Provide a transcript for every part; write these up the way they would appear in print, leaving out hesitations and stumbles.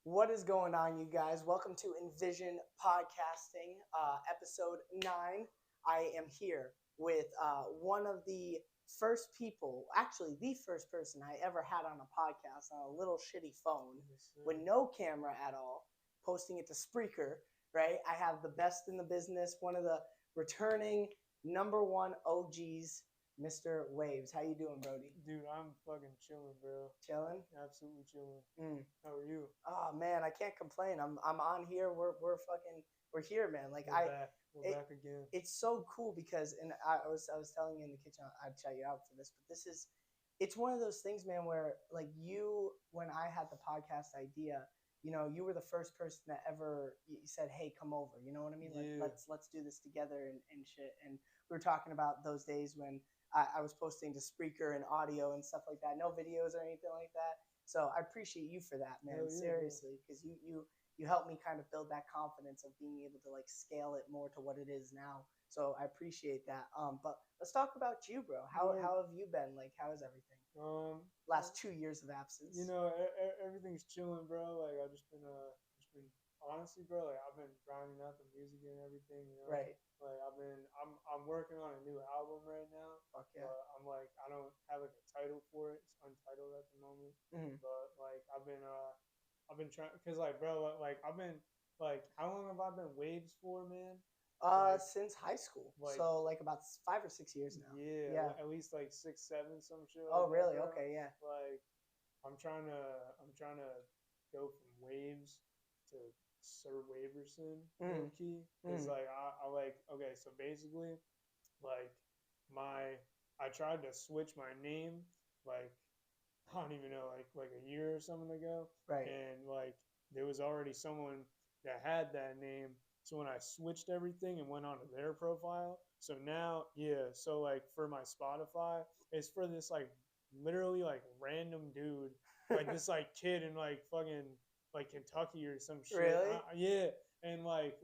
What is going on, you guys? Welcome to Envision Podcasting, episode 9. I am here with one of the first people, actually, the first person I ever had on a podcast on a little shitty phone with no camera at all, posting it to Spreaker, right? I have the best in the business, one of the returning #1 OGs, Mr. Waves. How you doing, Brody? Dude, I'm fucking chilling, bro. Chilling? Absolutely chilling. How are you? Oh man, I can't complain. I'm on here. We're here, man. Like We're back again. it's so cool because, and I was telling you in the kitchen, I'd shout you out for this, but it's one of those things, man, where like when I had the podcast idea, you were the first person that ever said, "Hey, come over." You know what I mean? Like Yeah. let's do this together and shit. And we were talking about those days when I was posting to Spreaker and audio and stuff like that, no videos or anything like that. So I appreciate you for that, man. Hell yeah, Seriously, because you helped me kind of build that confidence of being able to like scale it more to what it is now. So I appreciate that. But let's talk about you, bro. How have you been? Like, how is everything? Last 2 years of absence. Everything's chilling, bro. Like I've just been honestly, bro. Like I've been grinding out the music and everything. Right. Like I'm working on a new album right now. Fuck yeah. I'm like, I don't have like a title for it. It's untitled at the moment. But like I've been trying, cause like, bro, like I've been like, how long have I been Waves for, man? Since high school. So like about 5 or 6 years now. Yeah. At least like 6, 7, some shit. Oh, like really? That, okay, yeah. Like I'm trying to go from Waves to Sir Waeverson key. Cause like I like, okay, so basically like I tried to switch my name like I don't even know, like a year or something ago. Right. And like there was already someone that had that name. So when I switched everything and went onto their profile, so now, so like for my Spotify, it's for this like literally like random dude, like this like kid in like fucking like Kentucky or some shit. Really? Yeah. And like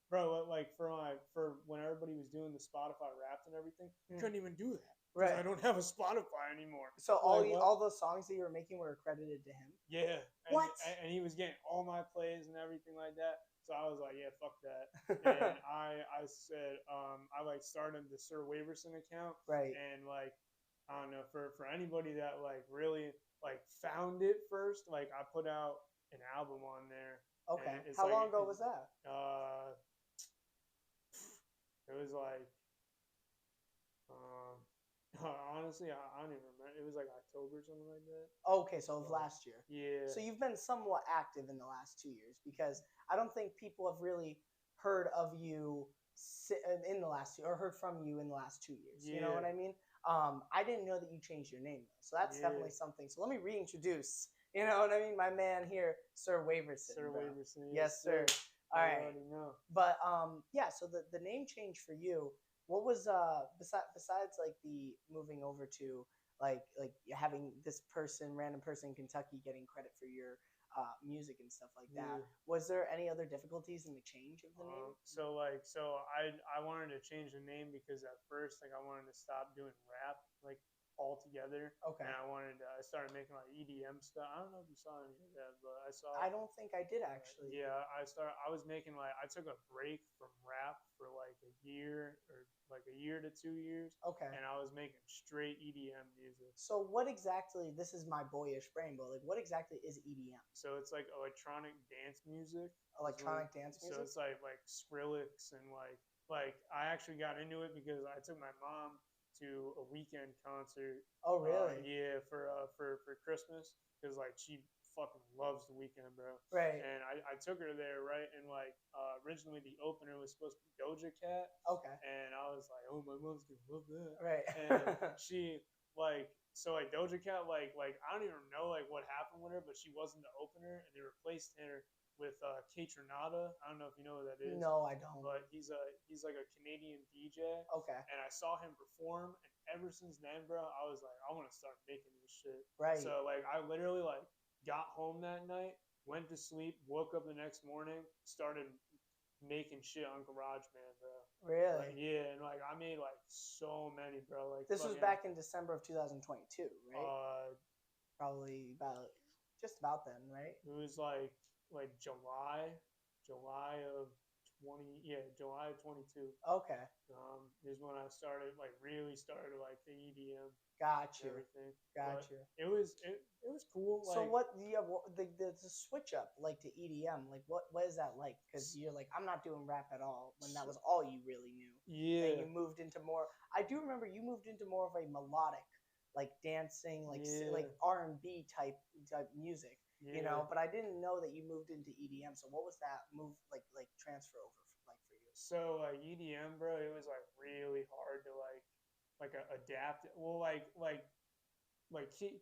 bro, like for when everybody was doing the Spotify Wrapped and everything, couldn't even do that. Right. I don't have a Spotify anymore. So all those songs that you were making were accredited to him? Yeah. What? And he was getting all my plays and everything like that. So I was like, yeah, fuck that. And I said, I like started the Sir Waeverson account. Right. And like, I don't know, for anybody that like really like found it first, like I put out an album on there. Okay. How long ago was that? It was like, honestly, I don't even remember. It was like October or something like that. Okay, so of last year. Yeah. So you've been somewhat active in the last 2 years, because I don't think people have really heard of you in the last 2, or heard from you in the last 2 years. Yeah. You know what I mean? I didn't know that you changed your name though, so that's definitely something. So let me reintroduce. You know what I mean? My man here, Sir Waeverson. Sir Waeverson. Yes, sir. All right. I already know. But yeah. So the name change for you. What was besides like the moving over to like having this random person in Kentucky getting credit for your music and stuff like that? Was there any other difficulties in the change of the name? So I wanted to change the name because at first like I wanted to stop doing rap like altogether. Okay. And I started making like EDM stuff. I don't know if you saw any of that, but I saw. I don't think I did actually. Yeah, I was making like, I took a break from rap for like a year or like a year to 2 years. Okay. And I was making straight EDM music. So what exactly? This is my boyish brain, but like, what exactly is EDM? So it's like electronic dance music. Electronic dance music. So it's like Skrillex and like I actually got into it because I took my mom to a weekend concert. Oh really? Yeah, for Christmas, because like she fucking loves the weekend, bro. Right. And I took her there, right? And like originally the opener was supposed to be Doja Cat. Okay. And I was like, oh, my mom's gonna love that. Right. And she like, so like Doja Cat, like I don't even know like what happened with her, but she wasn't the opener, and they replaced her with Kate Renata. I don't know if you know who that is. No, I don't. But he's like a Canadian DJ. Okay. And I saw him perform, and ever since then, bro, I was like, I want to start making this shit. Right. So like I literally like got home that night, went to sleep, woke up the next morning, started making shit on GarageBand, bro. Really? Like, yeah, and like I made like so many, bro. Like this was back in December of 2022, right? Probably just about then, right? It was like July of July of 22. Okay. Is when I started really started like the EDM Got and you. everything. Got But you. it was cool. So Like, what? Yeah, the switch up like to EDM. Like what is that like? Because you're like, I'm not doing rap at all when that was all you really knew. Then yeah, you moved into more. I do remember you moved into more of a melodic, like dancing, like R&B type music. You yeah. know, but I didn't know that you moved into EDM. So what was that move like transfer over like for you? So like EDM, bro, it was like really hard to adapt. Well,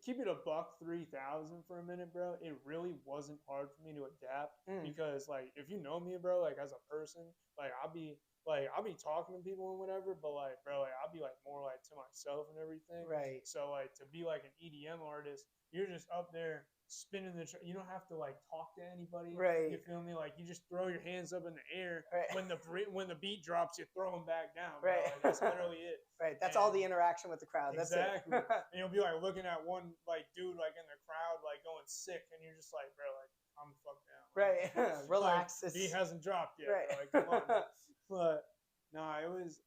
keep it a buck 3,000 for a minute, bro. It really wasn't hard for me to adapt because like if you know me, bro, like as a person, like I'll be talking to people and whatever, but like bro, like I'll be like more like to myself and everything. Right. So like to be like an EDM artist, you're just up there spinning you don't have to like talk to anybody. Right. You feel me? Like you just throw your hands up in the air. Right. When the beat drops, you throw them back down. Right. Bro. Like, that's literally it. Right. That's all the interaction with the crowd. Exactly. That's it. And you'll be like looking at one like dude like in the crowd like going sick, and you're just like, bro, like calm the fuck down. Right. Relax. Like, he hasn't dropped yet. Right. Bro. Like, come on. But nah, it was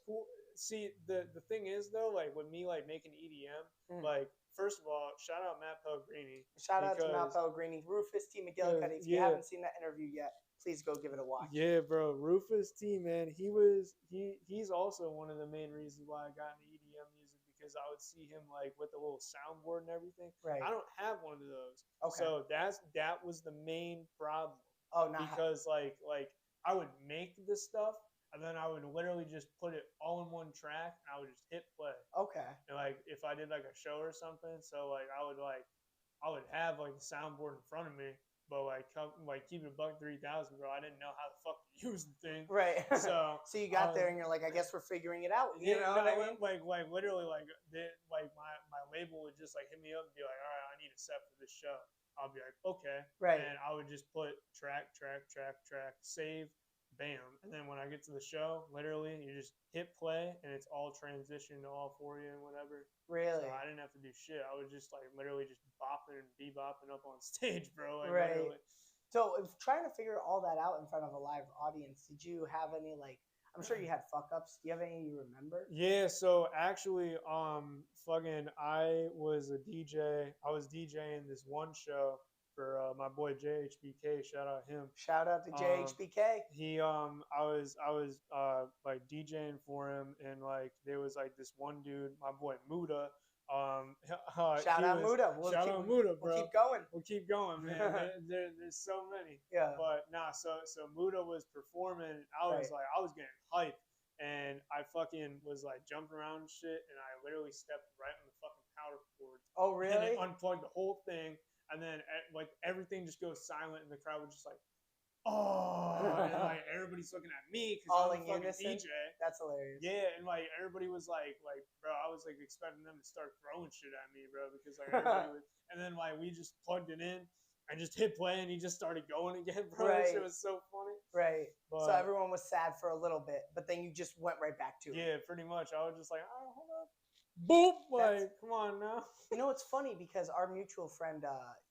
cool. See, the thing is though, like with me like making EDM, like first of all, shout out Matt Pellegrini. Shout out to Matt Pellegrini, Rufus T. McGillicuddy. If you haven't seen that interview yet, please go give it a watch. Yeah, bro, Rufus T, man, he's also one of the main reasons why I got into EDM music, because I would see him like with the little soundboard and everything. Right. I don't have one of those. Okay. So that was the main problem. Oh, no. Because like I would make the stuff and then I would literally just put it all in one track and I would just hit play. Okay. And like if I did like a show or something, so like I would have like the soundboard in front of me, but like keep it a buck 3,000, bro. I didn't know how the fuck to use the thing. Right. So you got there and you're like, I guess we're figuring it out. You know what I mean? Like literally like my label would just like hit me up and be like, all right, I need a set for this show. I'll be like, okay. Right. And I would just put track, save, bam. And then when I get to the show, literally you just hit play and it's all transitioned all for you and whatever. Really? So I didn't have to do shit. I was just like literally just bopping and bebopping up on stage, bro. Like, right. Literally. So if trying to figure all that out in front of a live audience, did you have any like, I'm sure you had fuck ups. Do you have any you remember? Yeah, so actually, I was a DJ. I was DJing this one show for my boy JHBK. Shout out him. Shout out to JHBK. I was like DJing for him, and like there was like this one dude, my boy Muda. Shout out Muda. Shout out Muda, bro. We'll keep going. We'll keep going, man. There's so many. Yeah. But nah, so Muda was performing. I was getting hyped. And I fucking was like jumping around and shit, and I literally stepped right on the fucking power cord. Oh, really? And it unplugged the whole thing, and then like everything just goes silent, and the crowd was just like, oh, and like everybody's looking at me because I'm a fucking DJ. That's hilarious. Yeah, and like everybody was like, bro, I was like expecting them to start throwing shit at me, bro, because like everybody was, and then like we just plugged it in. I just hit play and he just started going again, bro. Right. It was so funny. Right. But, so everyone was sad for a little bit, but then you just went right back to it. Yeah, pretty much. I was just like, oh, hold up. Boop! Like, come on now. You know, it's funny because our mutual friend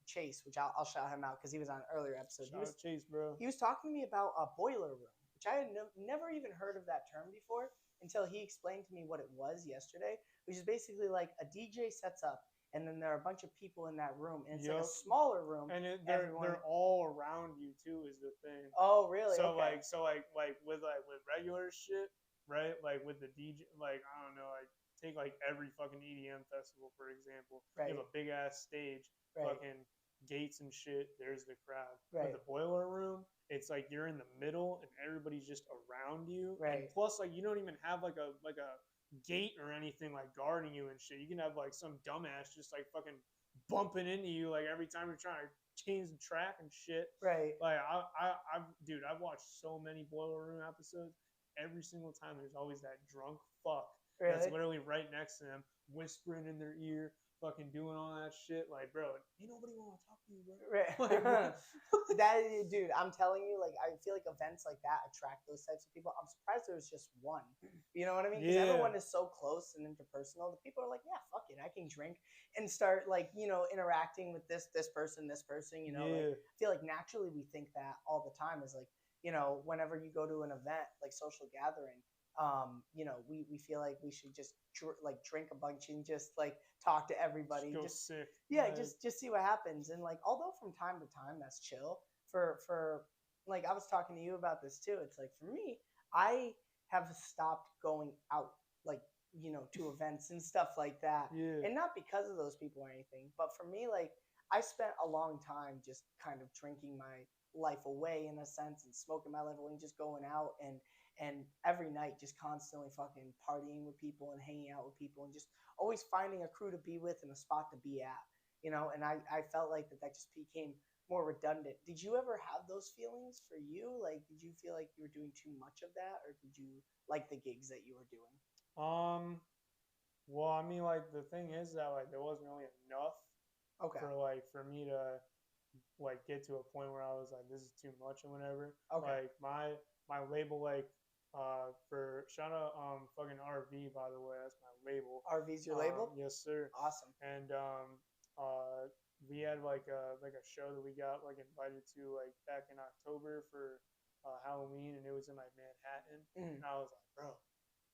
Chase, which I'll shout him out because he was on an earlier episode. Shout out Chase, bro. He was talking to me about a boiler room, which I had never even heard of that term before until he explained to me what it was yesterday, which is basically like a DJ sets up, and then there are a bunch of people in that room, and it's like a smaller room. And they're all around you too, is the thing. Oh, really? So okay. like with regular shit, right? Like with the DJ, like I don't know, like take like every fucking EDM festival for example. Right. You have a big ass stage, fucking gates and shit. There's the crowd. Right. With the boiler room, it's like you're in the middle and everybody's just around you. Right. And plus, like you don't even have like a gate or anything like guarding you and shit. You can have like some dumbass just like fucking bumping into you like every time you're trying to change the track and shit. Right. Like I've watched so many Boiler Room episodes. Every single time there's always that drunk fuck that's literally right next to them, whispering in their ear, fucking doing all that shit. Like, bro, ain't nobody want to talk to you, bro. Right. Like, Dude, I'm telling you, like, I feel like events like that attract those types of people. I'm surprised there was just one. You know what I mean? Because everyone is so close and interpersonal. The people are like, yeah, fuck it, I can drink and start, like, you know, interacting with this person, you know. Like, I feel like naturally we think that all the time is like, you know, whenever you go to an event, like social gathering, you know, we feel like we should just drink a bunch and just like talk to everybody, just sick. Yeah, like, just see what happens. And like, although from time to time that's chill, for like, I was talking to you about this too. It's like, for me, I have stopped going out, like, you know, to events and stuff like that. Yeah. And not because of those people or anything, but for me, like, I spent a long time just kind of drinking my life away in a sense and smoking my life away and just going out and every night just constantly fucking partying with people and hanging out with people and just always finding a crew to be with and a spot to be at, you know. And I felt like that just became more redundant. Did you ever have those feelings for you? Like, did you feel like you were doing too much of that, or did you like the gigs that you were doing? Well, I mean, like, the thing is that, like, there wasn't really enough for me to, like, get to a point where I was like, this is too much or whatever. Like, my label, like, for shout out fucking RV, by the way, that's my label. RV's your label? Yes, sir. Awesome. And we had like a show that we got like invited to like back in October for Halloween, and it was in like Manhattan. And I was like, bro,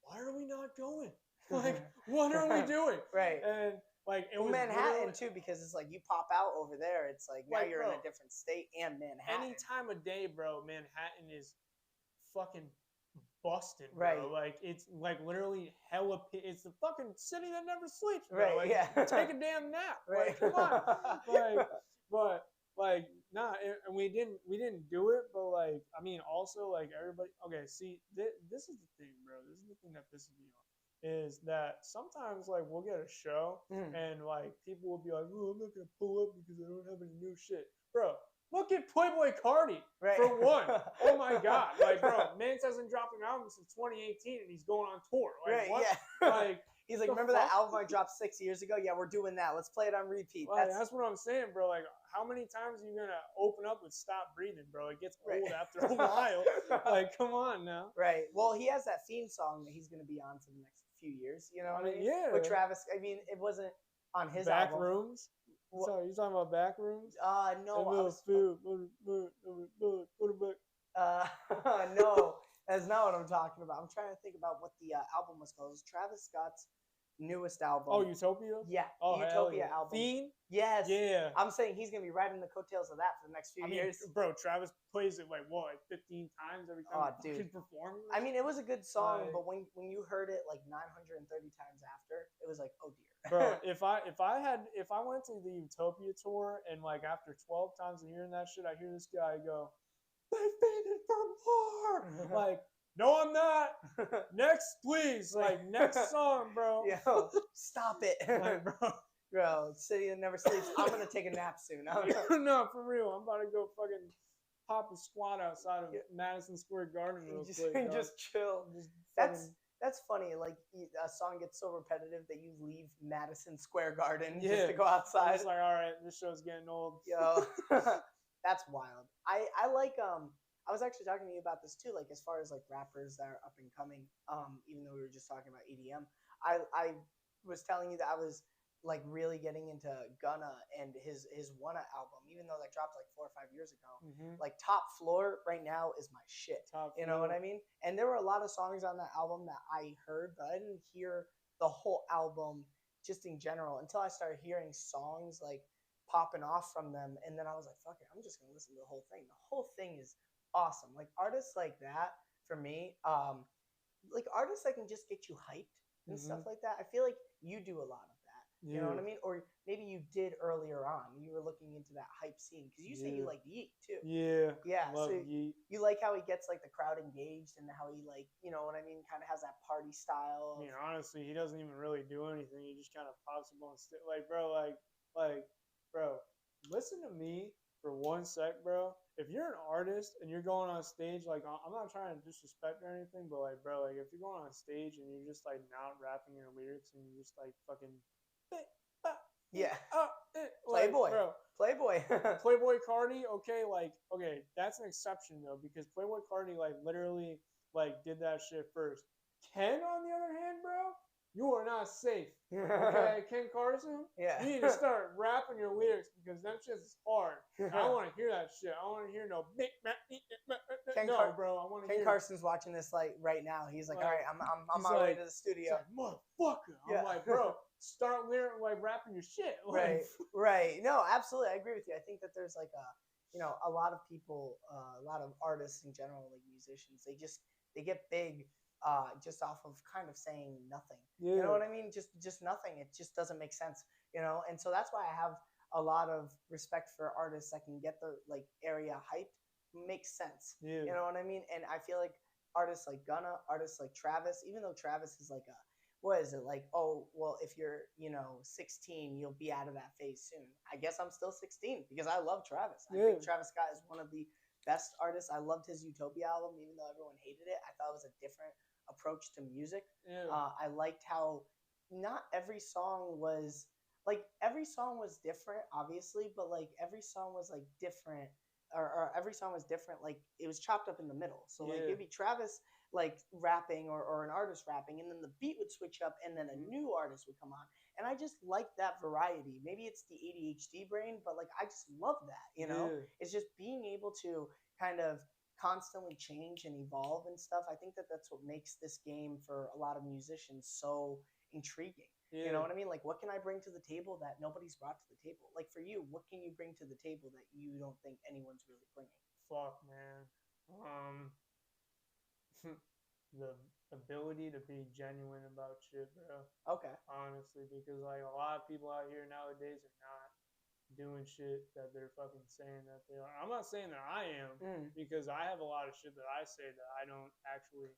why are we not going? Like, what are we doing? Right. And like, it was Manhattan too, because it's like you pop out over there, it's like now you're in a different state. And Manhattan, any time of day, bro, Manhattan is fucking busted, bro. Right. Like, it's like literally hella. It's the fucking city that never sleeps, bro. Right. Like, yeah. take a damn nap. Right. Like, come on. Like, but like, nah, and we didn't do it. But like, I mean, also like everybody. Okay, see, this is the thing, bro. This is the thing that pisses me off. Is that sometimes like we'll get a show and like people will be like, oh, I'm not gonna pull up because I don't have any new shit, bro. Look at Playboy Cardi, for one. Oh my God. Like, bro, Mance hasn't dropped an album since 2018 and he's going on tour. Like, what? Yeah. Like, he's like, remember that album I dropped 6 years ago? Yeah, we're doing that. Let's play it on repeat. Like, that's what I'm saying, bro. Like, how many times are you going to open up with Stop Breathing, bro? It gets old after a while. Like, come on now. Right. Well, he has that theme song that he's going to be on for the next few years. You know what I mean? Yeah. With Travis. I mean, it wasn't on his Back album. Rooms? So you talking about Back Rooms? No. No, that's not what I'm talking about. I'm trying to think about what the album was called. It was Travis Scott's newest album. Oh, Utopia? Yeah. Oh, Utopia album. Fiend? Yes. Yeah. I'm saying he's going to be riding the coattails of that for the next few years. Bro, Travis plays it like 15 times every time he performs? I mean, it was a good song, but when you heard it like 930 times after, it was like, oh dear. Bro, if I went to the Utopia tour and like after 12 times of hearing that shit, I hear this guy go, they fainted for more. Like, no, I'm not. Next, please. Like, next song, bro. Yo, stop it. Like, bro, city that never sleeps. I'm going to take a nap soon. No, for real. I'm about to go fucking pop a squat outside of Madison Square Garden real quick. Just chill. That's funny. Like, a song gets so repetitive that you leave Madison Square Garden just to go outside. It's like, all right, this show's getting old. Yo, that's wild. I like I was actually talking to you about this too, like as far as like rappers that are up and coming. Even though we were just talking about EDM, I was telling you that I was like really getting into Gunna and his Wanna album, even though that dropped like 4 or 5 years ago. Like Top Floor right now is my shit. You know what I mean? And there were a lot of songs on that album that I heard, but I didn't hear the whole album just in general until I started hearing songs like popping off from them. And then I was like, fuck it, I'm just gonna listen to the whole thing. The whole thing is awesome. Like artists like that for me, like artists that can just get you hyped and stuff like that. I feel like you do a lot of that. You know what I mean? Or maybe you did earlier on. You were looking into that hype scene because you say you like Yeet too. Yeah. Love so Yeet. You like how he gets like the crowd engaged and how he like, you know what I mean, kind of has that party style. I mean, honestly, he doesn't even really do anything. He just kind of pops up on stage. Like, bro, bro, listen to me for 1 sec, bro. If you're an artist and you're going on stage, like, I'm not trying to disrespect or anything, but like, bro, like if you're going on stage and you're just like not rapping your lyrics and you're just like fucking Yeah. Like, Playboy. bro, Playboy. Playboy Cardi, okay, that's an exception though, because Playboy Cardi literally did that shit first. Ken, on the other hand, bro, you are not safe. Okay, Ken Carson, Yeah. you need to start rapping your lyrics because them shit is hard. I don't want to hear that shit. I don't want to hear no big bro. I want to hear. Ken Carson's watching this right now. He's like, all right, I'm on my way to the studio. He's like, motherfucker. I'm like, bro, start rapping your shit. Right. No, absolutely. I agree with you. I think that there's a lot of people, a lot of artists in general, like musicians, they get big just off of kind of saying nothing. Yeah. You know what I mean? Just nothing. It just doesn't make sense. And so that's why I have a lot of respect for artists that can get their area hyped. Makes sense. Yeah. You know what I mean? And I feel like artists like Gunna, artists like Travis, even though Travis is what is it, oh, well, if you're 16, you'll be out of that phase soon. I guess I'm still 16 because I love Travis. I think Travis Scott is one of the best artists. I loved his Utopia album, even though everyone hated it. I thought it was a different approach to music. Yeah. I liked how not every song was different, obviously, but every song was different, or every song was different. It was chopped up in the middle. So it'd be Travis rapping or an artist rapping, and then the beat would switch up, and then a new artist would come on. And I just like that variety. Maybe it's the ADHD brain, but I just love that. It's just being able to kind of constantly change and evolve and stuff. I think that that's what makes this game for a lot of musicians so intriguing. You know what I mean? What can I bring to the table that nobody's brought to the table? For you, what can you bring to the table that you don't think anyone's really bringing? Fuck, man. The ability to be genuine about shit, bro. Okay. Honestly, because a lot of people out here nowadays are not doing shit that they're fucking saying that they are. I'm not saying that I am, because I have a lot of shit that I say that I don't actually,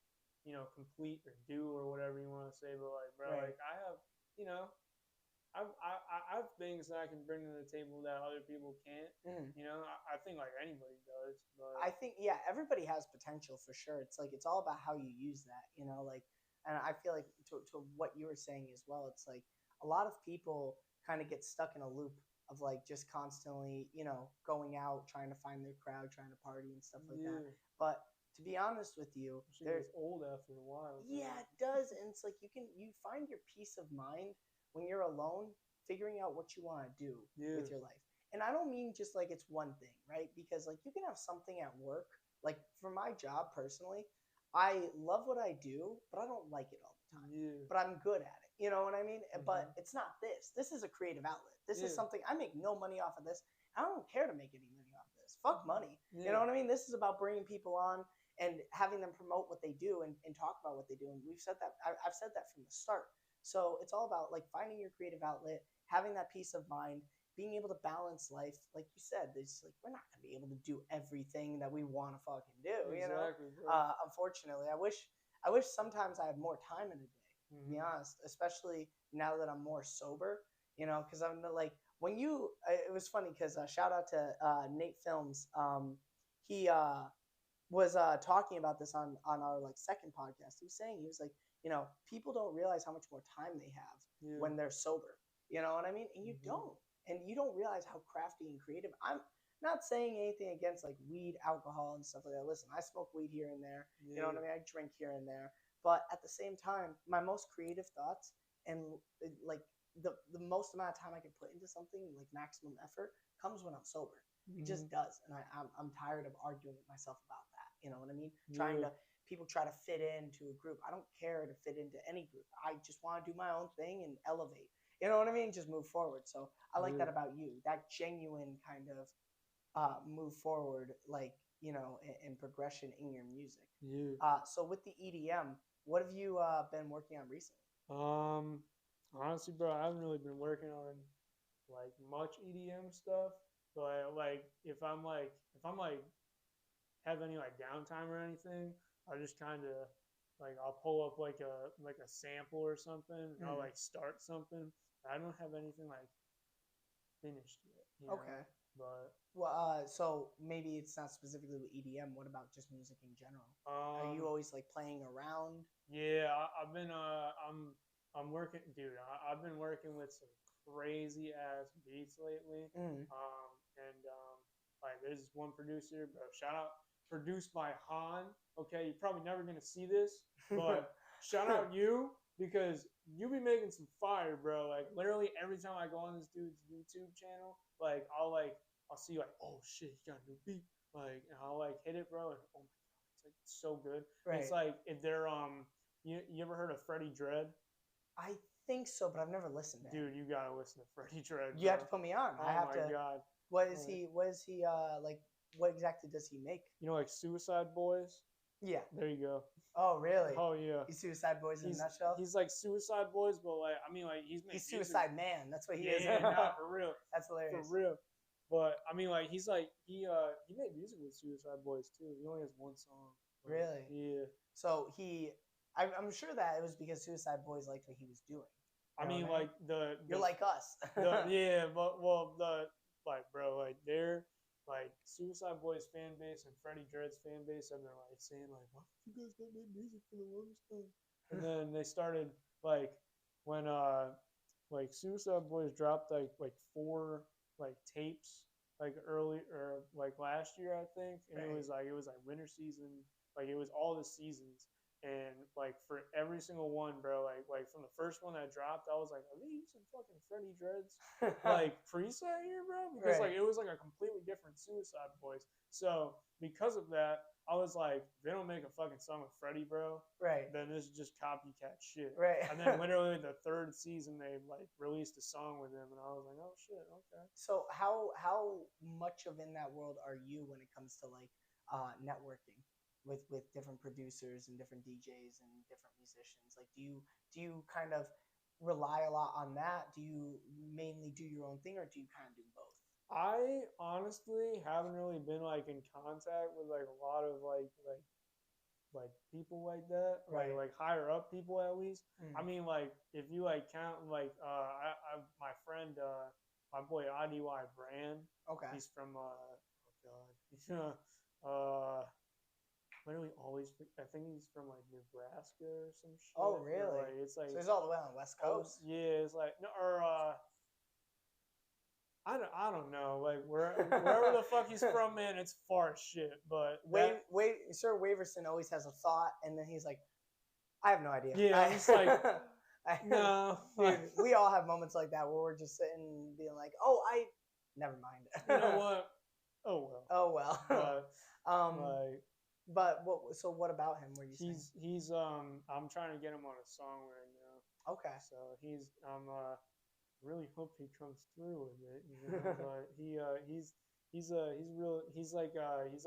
complete or do or whatever you want to say. But bro, right. I have, I have things that I can bring to the table that other people can't. I think anybody does. But I think everybody has potential for sure. It's it's all about how you use that. And I feel to what you were saying as well. It's a lot of people kind of get stuck in a loop of just constantly going out, trying to find their crowd, trying to party and stuff like that. But to be honest with you, there's old after a while. Yeah, it does. And it's you find your peace of mind when you're alone, figuring out what you want to do with your life. And I don't mean just it's one thing, right? Because you can have something at work. For my job personally, I love what I do, but I don't like it all the time. Yeah. But I'm good at it. You know what I mean? But it's not this. This is a creative outlet. This is something I make no money off of this. I don't care to make any money off of this. Fuck money. You know what I mean? This is about bringing people on and having them promote what they do and talk about what they do. And we've said that. I've said that from the start. So it's all about finding your creative outlet, having that peace of mind, being able to balance life. Like you said, there's we're not gonna be able to do everything that we want to fucking do. Exactly, Unfortunately, I wish sometimes I had more time in a day. To be honest, especially now that I'm more sober. Because I'm when you. It was funny because shout out to Nate Films. He was talking about this on our second podcast. He was saying, he was people don't realize how much more time they have when they're sober. You know what I mean? And you don't. And you don't realize how crafty and creative. I'm not saying anything against weed, alcohol, and stuff like that. Listen, I smoke weed here and there. You know what I mean? I drink here and there. But at the same time, my most creative thoughts and the most amount of time I can put into something, maximum effort, comes when I'm sober. It just does. And I'm tired of arguing with myself about that. You know what I mean? People try to fit into a group. I don't care to fit into any group. I just want to do my own thing and elevate. You know what I mean? Just move forward. So I like that about you. That genuine kind of move forward, and progression in your music. Yeah. So with the EDM, what have you been working on recently? Honestly, bro, I haven't really been working on much EDM stuff. But if I'm have any downtime or anything, I just kind of I'll pull up a sample or something, and I'll start something. I don't have anything finished yet. Okay. But well, so maybe it's not specifically with EDM. What about just music in general? Are you always playing around? Yeah, I've been I'm working, dude. I've been working with some crazy ass beats lately. Like there's this one producer, bro. Shout out, produced by Han. Okay, you're probably never gonna see this, but shout out you because you be making some fire, bro. Like literally every time I go on this dude's YouTube channel, like I'll see like, oh shit, he got a new beat, like, and I'll like hit it, bro, and oh my god, it's like so good. Right. It's like if they're you ever heard of Freddie Dredd? I think so, but I've never listened to him. Dude, you gotta listen to Freddie Dredd. You have to put me on. Oh I have my god. What is he like? What exactly does he make? You know, like Suicide Boys? Yeah. There you go. Oh, really? Oh, yeah. He's Suicide Boys in a nutshell? He's like Suicide Boys, but like, I mean, like, he's Suicide Man. That's what he is. Yeah, nah, for real. That's hilarious. For real. But, I mean, like, he made music with Suicide Boys, too. He only has one song. Really? Yeah. So I'm sure that it was because Suicide Boys liked what he was doing. I mean, like, you're like us. Yeah, but, like, bro, like, they're, like, Suicide Boys fan base and Freddie Dredd's fan base, and they're, like, saying, like, why don't you guys not make music for the longest time? And then they started, like, when, like, Suicide Boys dropped, like 4, like, tapes, like, early, or, like, last year, I think, and it was, like, winter season, like, it was all the seasons. And like for every single one, bro, like from the first one that dropped, I was like, are they using fucking Freddie Dredd's like preset here, bro? Because like it was like a completely different Suicide Boys. So because of that, I was like, if they don't make a fucking song with Freddie, bro, then this is just copycat shit. Right. And then literally the 3rd season, they like released a song with him, and I was like, oh shit, okay. So how much of in that world are you when it comes to like networking with different producers and different DJs and different musicians? Like, do you kind of rely a lot on that? Do you mainly do your own thing, or do you kind of do both? I honestly haven't really been like in contact with like a lot of like people like that, like higher up people at least. I mean, like if you like count like my friend my boy IDY Brand. Okay. He's from literally always, I think he's from like Nebraska or some shit. Oh, really? Like, it's like, so he's all the way on the West Coast. Yeah, it's like no, or I don't know, like wherever the fuck he's from, man, it's far as shit. But Sir Waeverson always has a thought, and then he's like, I have no idea. Yeah, I'm just like, no. Dude, we all have moments like that where we're just sitting and being like, oh, never mind. You know what? Oh well. Oh well. But but what about him? Were you saying? He's I'm trying to get him on a song right now. Okay. So I'm really hope he comes through with it. You know? But he's like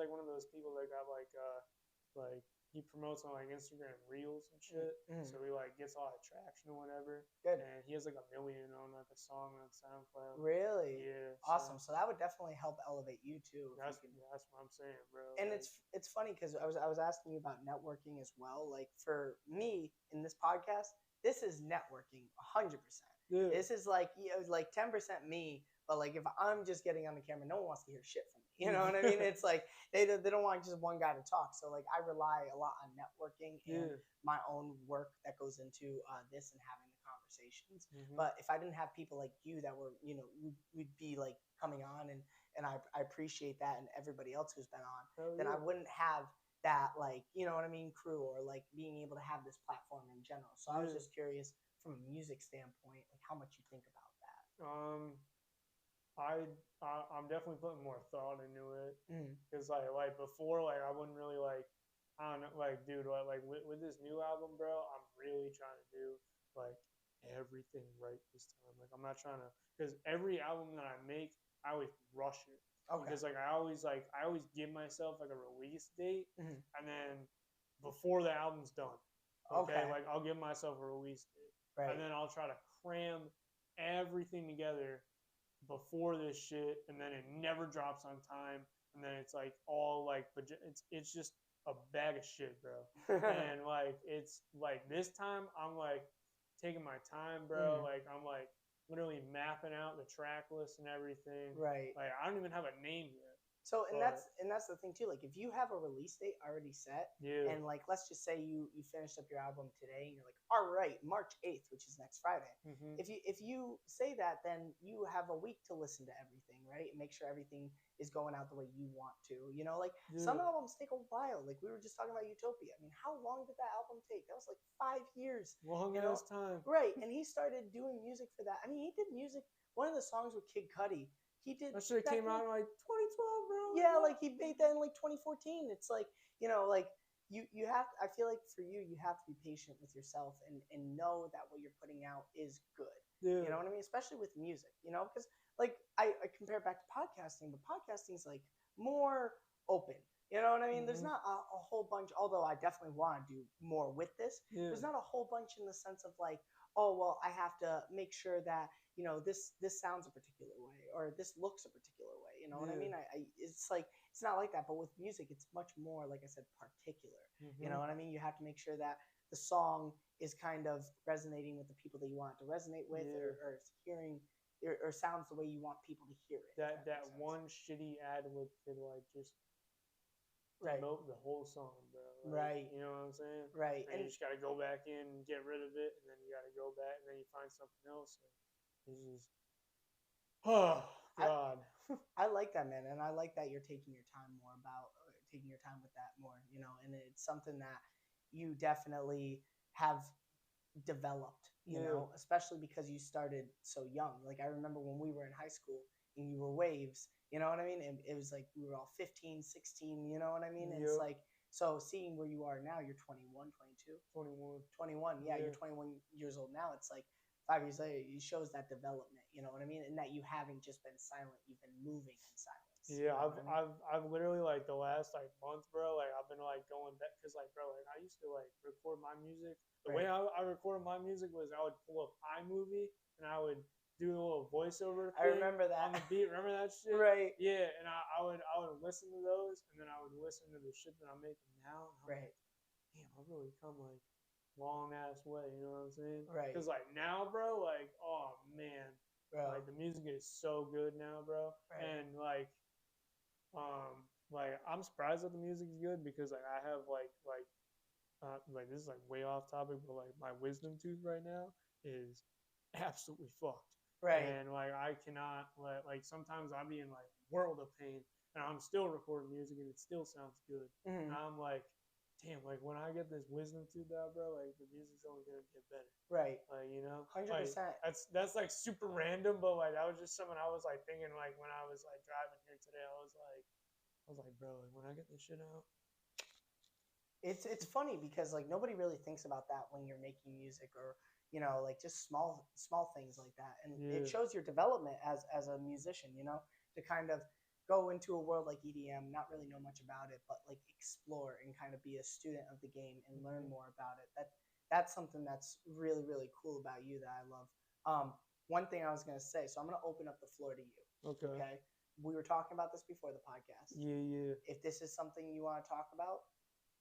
one of those people that got like he promotes on like Instagram Reels and shit. Mm-hmm. So he like gets a lot of traction or whatever. Good. And he has like 1 million on like a song on SoundCloud. Really? Yeah. Awesome. So that would definitely help elevate you too. That's what I'm saying, bro. And like, it's funny because I was asking you about networking as well. Like for me in this podcast, this is networking 100%. Yeah. This is like 10% me. But like if I'm just getting on the camera, no one wants to hear shit from me. You know what I mean? It's like they don't want just one guy to talk. So like I rely a lot on networking and my own work that goes into this and having the conversations. Mm-hmm. But if I didn't have people like you that were, you know, we'd be like coming on and I appreciate that, and everybody else who's been on, then I wouldn't have that, like, you know what I mean, crew, or like being able to have this platform in general. So I was just curious from a music standpoint, like how much you think about that. I'm definitely putting more thought into it because like before, like I wouldn't really like, I don't know, like dude, like with this new album, bro, I'm really trying to do like everything right this time. Like I'm not trying to, because every album that I make, I always rush it. Okay. Because like I always give myself like a release date, and then before the album's done, okay, like I'll give myself a release date, and then I'll try to cram everything together before this shit, and then it never drops on time, and then it's like all like it's just a bag of shit, bro. And like it's like this time I'm like taking my time, bro. Like I'm like literally mapping out the track list and everything. Right. Like I don't even have a name yet. So and that's the thing too. Like if you have a release date already set, and like let's just say you finished up your album today, and you're like, all right, March 8th, which is next Friday. Mm-hmm. If you say that, then you have a week to listen to everything, right, and make sure everything is going out the way you want to. You know, like some albums take a while. Like we were just talking about Utopia. I mean, how long did that album take? That was like 5 years. Long ass time. Right, and he started doing music for that. I mean, he did music. One of the songs with Kid Cudi. He did that shit came out in like 2012, bro. Yeah, like he made that in like 2014. It's like, you know, like you have I feel like for you have to be patient with yourself and know that what you're putting out is good. You know what I mean? Especially with music, you know, because like I compare it back to podcasting, but podcasting is like more open. You know what I mean? There's not a whole bunch, although I definitely want to do more with this. There's not a whole bunch in the sense of like, oh, well, I have to make sure that, you know, this sounds a particular way or this looks a particular way. You know what I mean? It's like, it's not like that. But with music, it's much more, like I said, particular. You know what I mean? You have to make sure that the song is kind of resonating with the people that you want it to resonate with or hearing or sounds the way you want people to hear it. That one shitty ad lib could like just promote the whole song, bro. Like, you know what I'm saying? Right. And you just gotta go back in and get rid of it, and then you gotta go back, and then you find something else. And it's just, oh God. I like that, man, and I like that you're taking your time with that more. You know, and it's something that you definitely have developed. You know, especially because you started so young. Like I remember when we were in high school and you were Waves. You know what I mean? And it was like we were all 15, 16, you know what I mean? It's like, so seeing where you are now, you're 21, 22? 21. Yeah, you're 21 years old now. It's like 5 years later, it shows that development, you know what I mean? And that you haven't just been silent, you've been moving in silence. Yeah, I've literally like the last like month, bro, like I've been like going back because like, bro, like I used to like record my music. The way I recorded my music was I would pull up iMovie and I would do a little voiceover thing. I remember that. On the beat. Remember that shit? Right. Yeah, and I would listen to those, and then I would listen to the shit that I'm making now. And I'm like, damn, I've really come like long ass way. You know what I'm saying? Right. Because like now, bro, like oh man, like the music is so good now, bro. Right. And like I'm surprised that the music is good because like I have like this is like way off topic, but like my wisdom tooth right now is absolutely fucked. Right. And like I cannot like sometimes I'll be in like world of pain and I'm still recording music and it still sounds good. And I'm like, damn, like when I get this wisdom tooth out, bro, like the music's only gonna get better. Right. Like, you know? 100%. Like, that's like super random, but like that was just something I was like thinking like when I was like driving here today, I was like, bro, like when I get this shit out. It's funny because like nobody really thinks about that when you're making music or, you know, like just small things like that. And it shows your development as a musician, you know, to kind of go into a world like EDM, not really know much about it, but like explore and kind of be a student of the game and learn more about it. That's something that's really, really cool about you that I love. One thing I was going to say, so I'm going to open up the floor to you. Okay. We were talking about this before the podcast. Yeah. If this is something you want to talk about,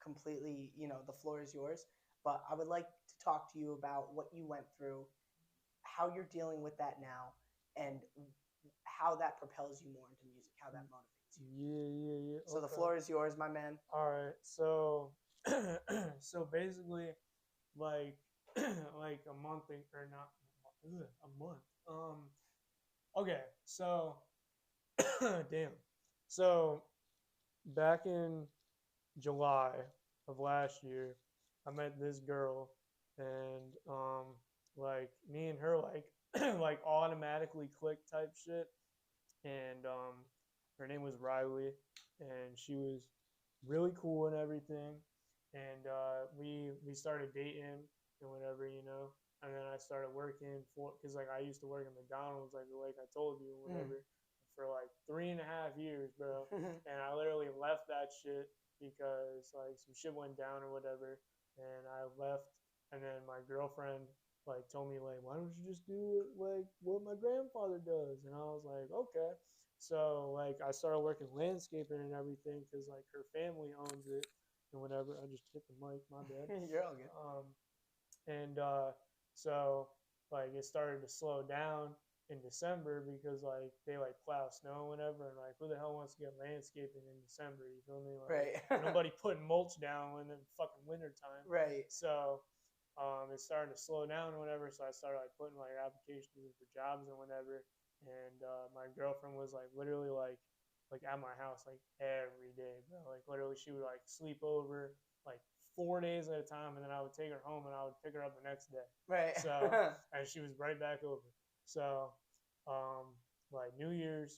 completely, you know, the floor is yours. But I would like to talk to you about what you went through, how you're dealing with that now, and how that propels you more into music, how that motivates you. Yeah. So the floor is yours, my man. All right. So so basically like like a month or not a month. Okay. So damn. So back in July of last year, I met this girl, and like me and her like like automatically clicked type shit, and her name was Riley, and she was really cool and everything, and we started dating and whatever, you know, and then I started working because like I used to work at McDonald's like I told you whatever. For like 3.5 years, bro. And I literally left that shit because like some shit went down or whatever, and I left. And then my girlfriend like told me like, why don't you just do like what my grandfather does? And I was like, okay. So like I started working landscaping and everything because like her family owns it and whatever. I just hit the mic, my bad. You're all good. And so like it started to slow down. in December because like they like plow snow and whatever, and like who the hell wants to get landscaping in December? You feel me? Like, Right. nobody putting mulch down when it's fucking winter time. Right. So it started to slow down or whatever. So I started like putting like applications in for jobs and whatever. And my girlfriend was like literally like at my house like every day, bro. Like literally she would like sleep over like 4 days at a time, and then I would take her home and I would pick her up the next day. Right. So and she was right back over. So like New Year's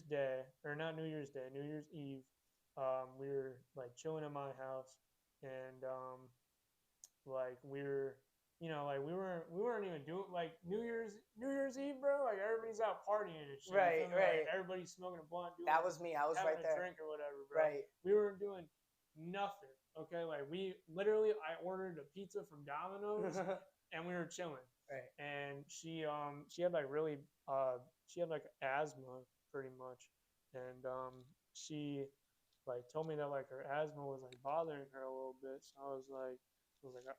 Day, or not New Year's Day, New Year's Eve, we were like chilling at my house, and like we were, like we weren't even doing like New Year's Eve, bro. Like everybody's out partying and shit. Right, right. Like, everybody's smoking a blunt, doing That was me. I was having right a there. drink or whatever, bro. Right. We weren't doing nothing. Okay, like I ordered a pizza from Domino's and we were chilling. Right. And she had like really she had like asthma pretty much, and she like told me that like her asthma was like bothering her a little bit. So I was like,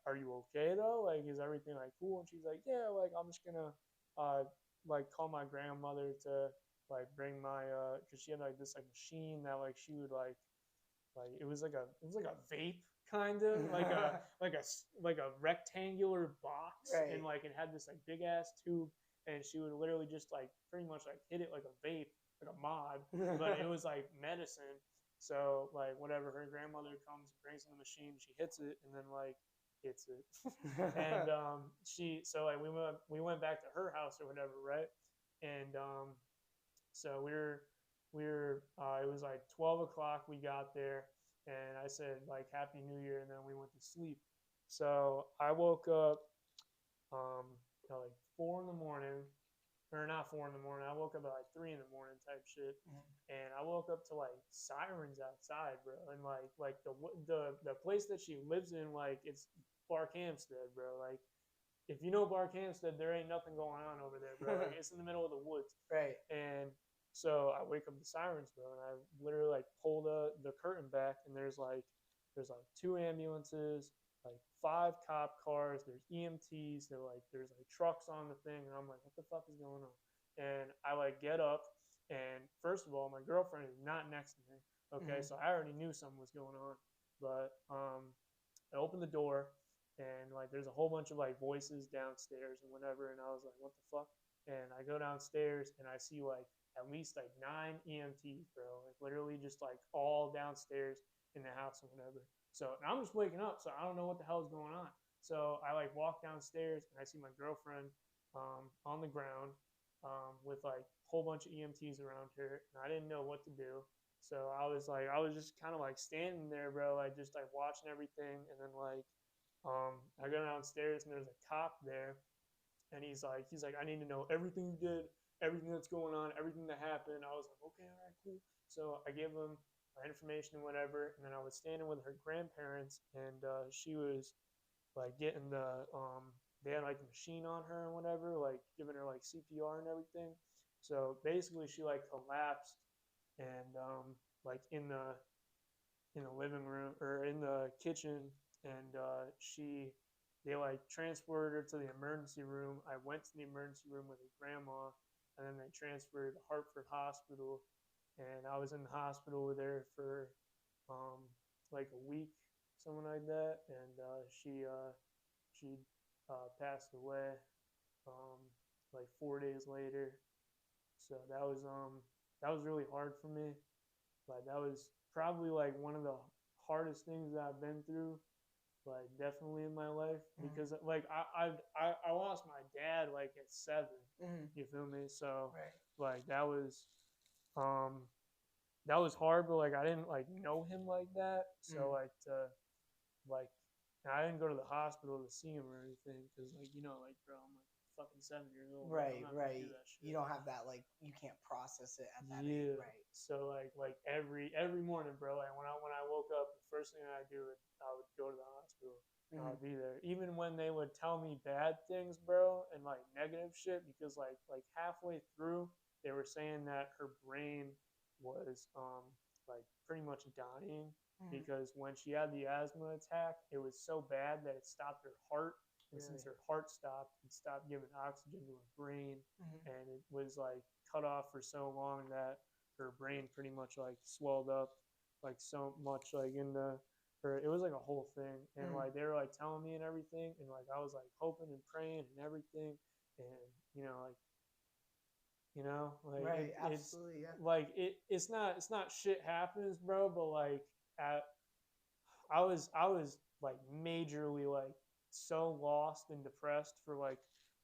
are you okay though? Like, is everything like cool? And she's like, yeah, like I'm just gonna like call my grandmother to like bring my because she had like this like machine that like she would like it was like a vape kind of like a rectangular box, right. and like it had this like big ass tube, and she would literally just like pretty much like hit it like a vape, like a mod, but it was like medicine. So like whatever, her grandmother comes, brings in the machine, she hits it, and then like hits it, and so like we went back to her house or whatever, right? And so we were it was like 12 o'clock we got there, and I said like Happy New Year, and then we went to sleep. So I woke up like 4 in the morning, or not 4 in the morning, I woke up at like 3 in the morning type shit. And I woke up to like sirens outside, bro, and like the place that she lives in, like it's Barkhamsted, bro. Like if you know Barkhamsted, there ain't nothing going on over there, bro. Like it's in the middle of the woods. Right. And so I wake up to sirens, bro, and I literally like pull the curtain back, and there's like 2 ambulances, like 5 cop cars, there's EMTs, there's like trucks on the thing, and I'm like, what the fuck is going on? And I like get up, and first of all, my girlfriend is not next to me. Okay, so I already knew something was going on, but I opened the door, and like there's a whole bunch of like voices downstairs and whatever, and I was like, what the fuck? And I go downstairs, and I see like at least like 9 EMTs, bro, like literally just like all downstairs in the house and whatever. So and I'm just waking up, so I don't know what the hell is going on. So I like walk downstairs, and I see my girlfriend on the ground with like a whole bunch of EMTs around her, and I didn't know what to do. So I was just kind of like standing there, bro, like just like watching everything, and then like I go downstairs, and there's a cop there, and he's like, I need to know everything you did, everything that's going on, everything that happened. I was like, okay, all right, cool. So I gave him my information and whatever, and then I was standing with her grandparents, and she was like getting they had like a machine on her and whatever, like giving her like CPR and everything. So basically she like collapsed, and like in the living room or in the kitchen, and they like transported her to the emergency room. I went to the emergency room with her grandma, and then they transferred her to Hartford Hospital, and I was in the hospital with her for like a week, something like that, and she passed away like 4 days later. So that was really hard for me. Like that was probably like one of the hardest things that I've been through, like definitely in my life, because like I lost my dad like at 7. You feel me? So like that was hard, but like I didn't like know him like that, so like like I didn't go to the hospital to see him or anything, because like like bro, I'm like fucking 7 years old. Right, I'm not right. gonna do that shit. You don't have that, like you can't process it at that Yeah. age, right? So like every morning, bro, like when I woke up, the first thing I do is I would go to the hospital. I'd be there, even when they would tell me bad things, bro, and like negative shit, because like halfway through they were saying that her brain was like pretty much dying, because when she had the asthma attack, it was so bad that it stopped her heart But since her heart stopped and stopped giving oxygen to her brain, and it was like cut off for so long that her brain pretty much like swelled up like so much like in the her, it was like a whole thing, and like they were like telling me and everything, and like I was like hoping and praying and everything, and like Right, it's absolutely, yeah. like it's not shit happens, bro, but like at I was like majorly like so lost and depressed for like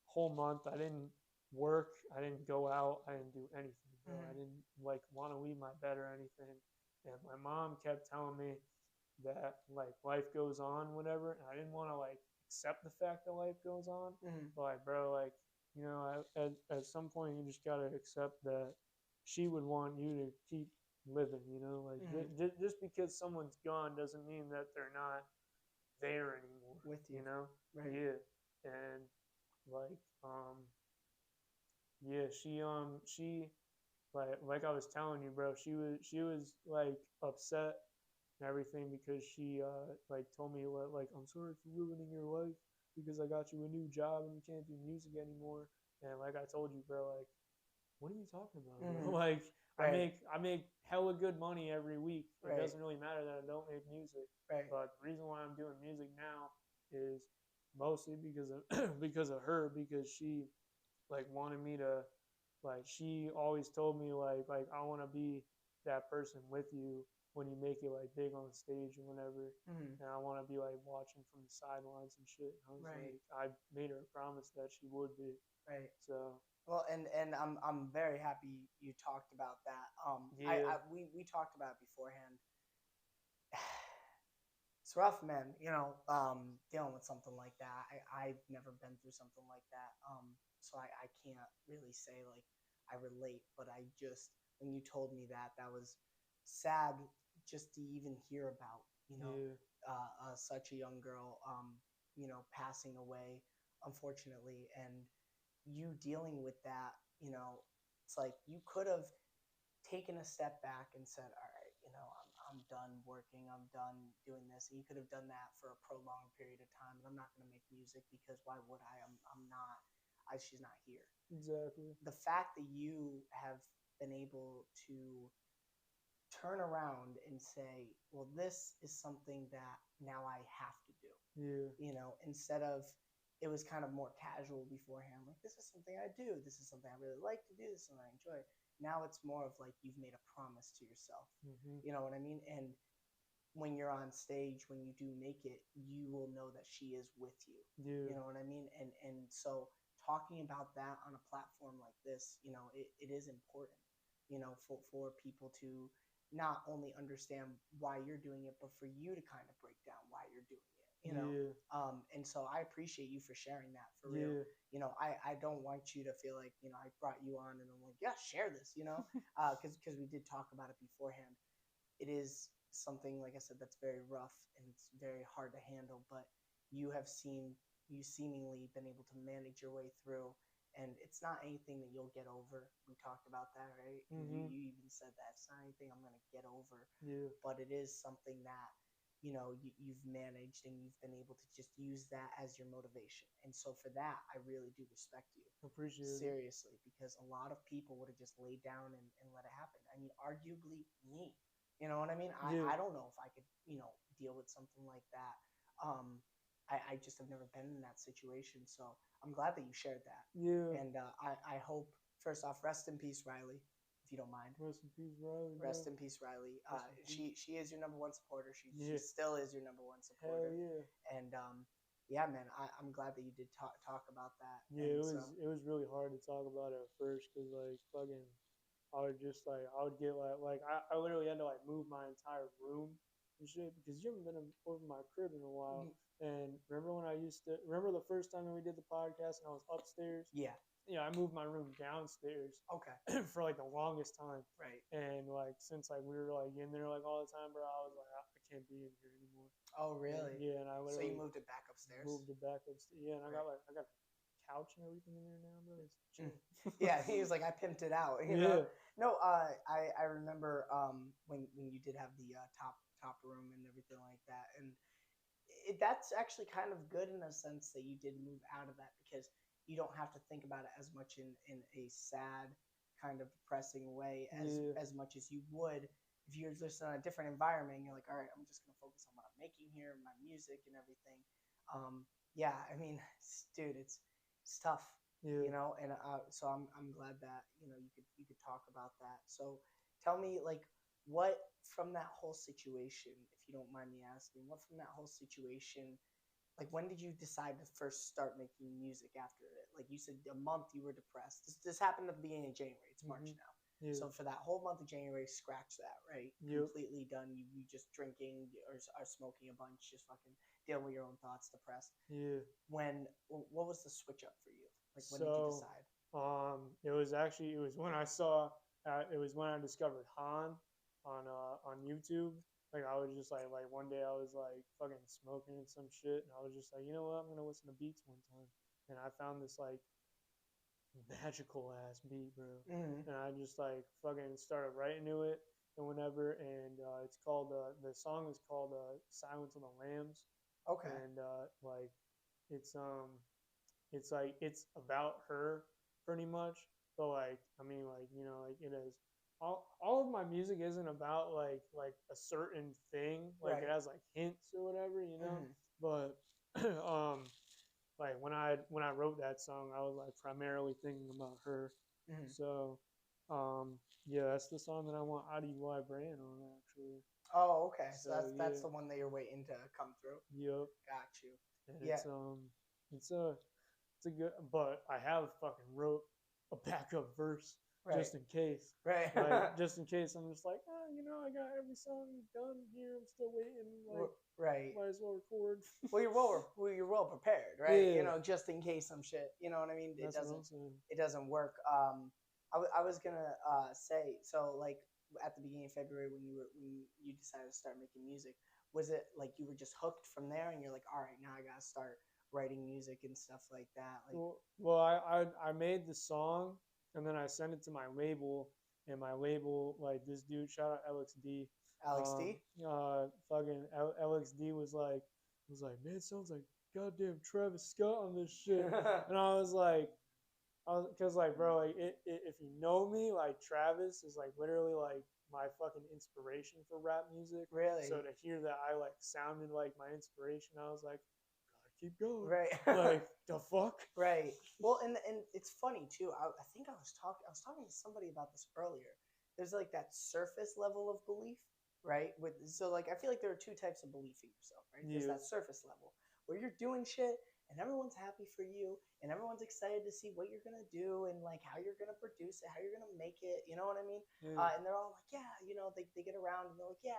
whole month. I didn't work, I didn't go out, I didn't do anything, bro. I didn't like want to leave my bed or anything. And my mom kept telling me that like life goes on, whatever. And I didn't want to like accept the fact that life goes on. But like, bro, like, at some point you just gotta accept that she would want you to keep living, like just because someone's gone doesn't mean that they're not there anymore With you. Right. Yeah. And like yeah, she like I was telling you, bro, she was like upset and everything because she like told me like, I'm sorry for ruining your life because I got you a new job and you can't do music anymore. And like I told you, bro, like what are you talking about, bro? Like Right. I make hella good money every week. It Right. doesn't really matter that I don't make music. Right. But the reason why I'm doing music now is mostly because of because of her, because she like wanted me to like she always told me like I want to be that person with you when you make it like big on stage or whenever, and I want to be like watching from the sidelines and shit. And I was like, I made her a promise that she would be. Right. So well, and I'm very happy you talked about that. We talked about it beforehand. It's rough, man. Dealing with something like that. I've never been through something like that. So I can't really say like I relate, but I just when you told me that was sad just to even hear about. Such a young girl, passing away, unfortunately, and you dealing with that. It's like you could have taken a step back and said, all right, I'm done working, I'm done doing this. And you could have done that for a prolonged period of time. And I'm not going to make music because why would I? I'm not, she's not here. Exactly. The fact that you have been able to turn around and say, well, this is something that now I have to do. Instead of, it was kind of more casual beforehand. Like, this is something I do. This is something I really like to do. This is something I enjoy. Now it's more of like you've made a promise to yourself. You know what I mean? And when you're on stage, when you do make it, you will know that she is with you. You know what I mean? And so talking about that on a platform like this, it is important, for people to not only understand why you're doing it, but for you to kind of break down why you're doing it. And so I appreciate you for sharing that for real. I don't want you to feel like, I brought you on and I'm like, yeah, share this, because we did talk about it beforehand. It is something, like I said, that's very rough and it's very hard to handle, but you seemingly been able to manage your way through, and it's not anything that you'll get over. We talked about that, right? You even said that it's not anything I'm going to get over, but it is something that you've managed, and you've been able to just use that as your motivation. And so for that, I really do respect you. Appreciate it. Seriously, because a lot of people would have just laid down and let it happen. I mean, arguably me. You know what I mean? I don't know if I could, deal with something like that. I just have never been in that situation. So I'm glad that you shared that. And I hope, first off, rest in peace, Riley, if you don't mind. Rest in peace, Riley. Rest in peace, Riley. She is your number one supporter. She still is your number one Hell supporter. yeah. And yeah, man, I'm glad that you did talk about that. Yeah, it was really hard to talk about it at first because like fucking I would get I literally had to like move my entire room and shit because you haven't been over my crib in a while. And remember the first time that we did the podcast and I was upstairs? Yeah. I moved my room downstairs. Okay. For like the longest time. Right. And like since like we were like in there like all the time, bro, I was like I can't be in here anymore. Oh really? And I literally. So you moved it back upstairs? Moved it back upstairs. Yeah, and I got a couch and everything in there now, bro. It's chill. Yeah, he was like, I pimped it out. You know? No, I remember when you did have the top room and everything like that, and that's actually kind of good in a sense that you did move out of that, because you don't have to think about it as much in a sad kind of depressing way as much as you would if you're just in a different environment. You're like, all right, I'm just gonna focus on what I'm making here, my music and everything. Yeah, I mean, dude, it's tough, Yeah. and so I'm glad that you could talk about that. So tell me, like, what from that whole situation, if you don't mind me asking, what from that whole situation, like, when did you decide to first start making music after it? Like you said, a month you were depressed. This happened at the beginning of January. It's March now. Yeah. So for that whole month of January, scratch that, right? Yep. Completely done. You just drinking or smoking a bunch, just fucking dealing with your own thoughts, depressed. Yeah. What was the switch up for you? Like, when did you decide? It was when it was when I discovered Han on YouTube. Like I was just like one day I was like fucking smoking and some shit, and I was just like, you know what, I'm gonna listen to beats one time, and I found this like magical ass beat, bro, and I just like fucking started writing to it and whatever, and it's called the song is called "Silence of the Lambs," Okay. and like it's like it's about her pretty much, but like I mean like like it is all of my music isn't about like a certain thing, like Right. it has like hints or whatever, but like when I wrote that song I was like primarily thinking about her. So yeah, that's the song that I want Adi Y Brand on actually. Oh, okay. So that's yeah. the one that you're waiting to come through. Yep. Got you. And Yeah. it's a good, but I have fucking wrote a backup verse Right. just in case. Right. Like just in case I'm just like, I got every song done here. I'm still waiting. Like, right. might as well record. Well, you're well prepared, right? Yeah. Just in case some shit. You know what I mean? That's what I'm saying. It doesn't work. I was gonna say, so like at the beginning of February when you decided to start making music, was it like you were just hooked from there, and you're like, all right, now I gotta start writing music and stuff like that? Like, well, I made the song and then I sent it to my label, and my label, like this dude, shout out LXD. LXD. Fucking LXD was like, man, it sounds like goddamn Travis Scott on this shit, and I was like, because like, bro, like if you know me, like Travis is like literally like my fucking inspiration for rap music. Really? So to hear that I like sounded like my inspiration, I was like, gotta keep going. Right. Like the fuck. Right. Well, and it's funny too. I think I was talking to somebody about this earlier. There's like that surface level of belief, right? So like I feel like there are two types of belief in yourself, right? There's that surface level where you're doing shit and everyone's happy for you and everyone's excited to see what you're gonna do and like how you're gonna produce it, how you're gonna make it. You know what I mean? And they're all like, yeah, they get around and they're like, yeah,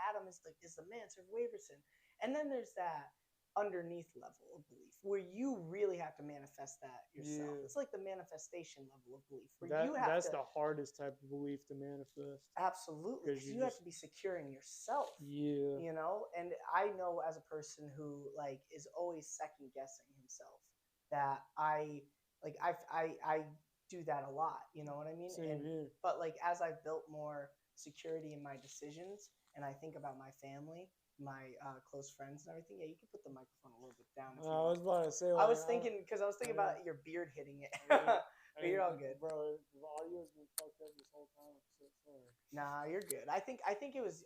Adam is the man, Sir Waeverson. And then there's that underneath level of belief where you really have to manifest that yourself. It's like the manifestation level of belief where that's the hardest type of belief to manifest. Absolutely, because you have to be secure in yourself. And I know as a person who like is always second guessing himself that I do that a lot. You know what I mean? Same here. But like as I've built more security in my decisions and I think about my family, my close friends and everything. Yeah, you can put the microphone a little bit down. If you I was about to say. Like, I was thinking about your beard hitting it. But you're all good, bro. The audio's been fucked up this whole time. I'm so sorry. Nah, you're good. I think it was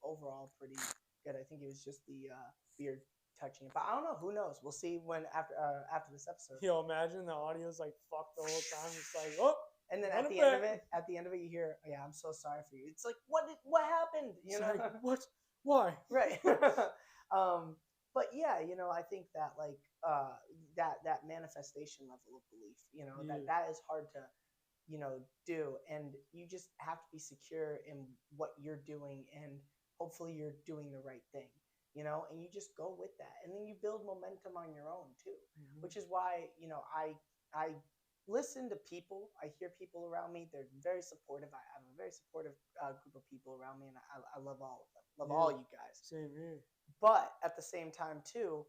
overall pretty good. I think it was just the beard touching it, but I don't know. Who knows? We'll see when after this episode. Yo, imagine the audio's like fucked the whole time. It's like, oh. And then at the end of it, you hear, "Yeah, I'm so sorry for you." It's like, what happened? Like, what? Why? Right. But yeah, I think that like that manifestation level of belief, that is hard to, do, and you just have to be secure in what you're doing, and hopefully you're doing the right thing, and you just go with that, and then you build momentum on your own too, which is why I listen to people. I hear people around me. They're very supportive. I have a very supportive group of people around me, and I love all of them. Love all you guys. Same here. But at the same time, too,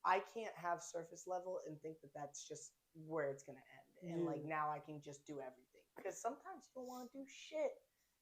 I can't have surface level and think that that's just where it's going to end. And like now I can just do everything. Because sometimes you don't want to do shit.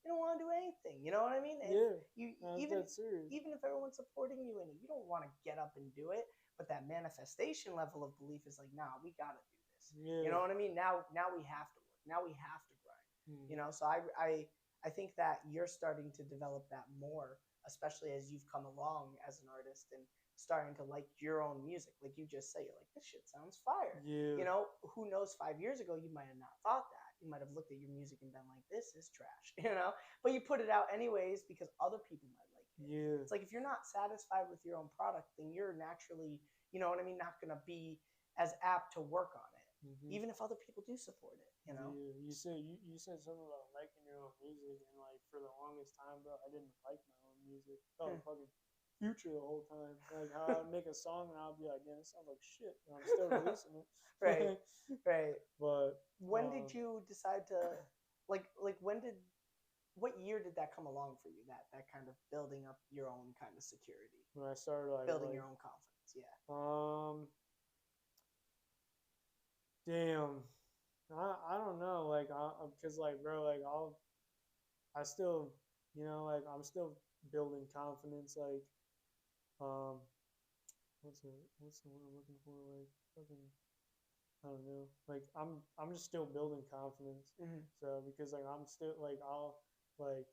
you don't want to do anything. You know what I mean? And Yeah. you That's serious. even if everyone's supporting you in it, you don't want to get up and do it. But that manifestation level of belief is like, nah, we gotta do this. Yeah. You know what I mean? Now we have to work. Now we have to grind. You know, so I think that you're starting to develop that more, especially as you've come along as an artist and starting to like your own music. Like you just say, you're like, this shit sounds fire. Yeah. You know, who knows, 5 years ago you might have not thought that. You might have looked at your music and been like, this is trash, you know? But you put it out anyways because other people might like it. Yeah. It's like if you're not satisfied with your own product, then you're naturally, you know what I mean, not gonna be as apt to work on it. Even if other people do support it, you know. Yeah. You said something about liking your own music, and like for the longest time, bro, I didn't like my own music. I thought fucking Future the whole time. Like how I'd make a song and I'll be like, man, it sounds like shit. And I'm still releasing it. Right. Right. But when did you decide to like what year did that come along for you? That kind of building up your own kind of security. When I started building your own confidence, yeah. Damn. I don't know, like, because, like, bro, like, I still, you know, like, I'm still building confidence, like, what's the one I'm looking for, like, fucking, I don't know, like, I'm just still building confidence, so, because, like, I'm still, like, like,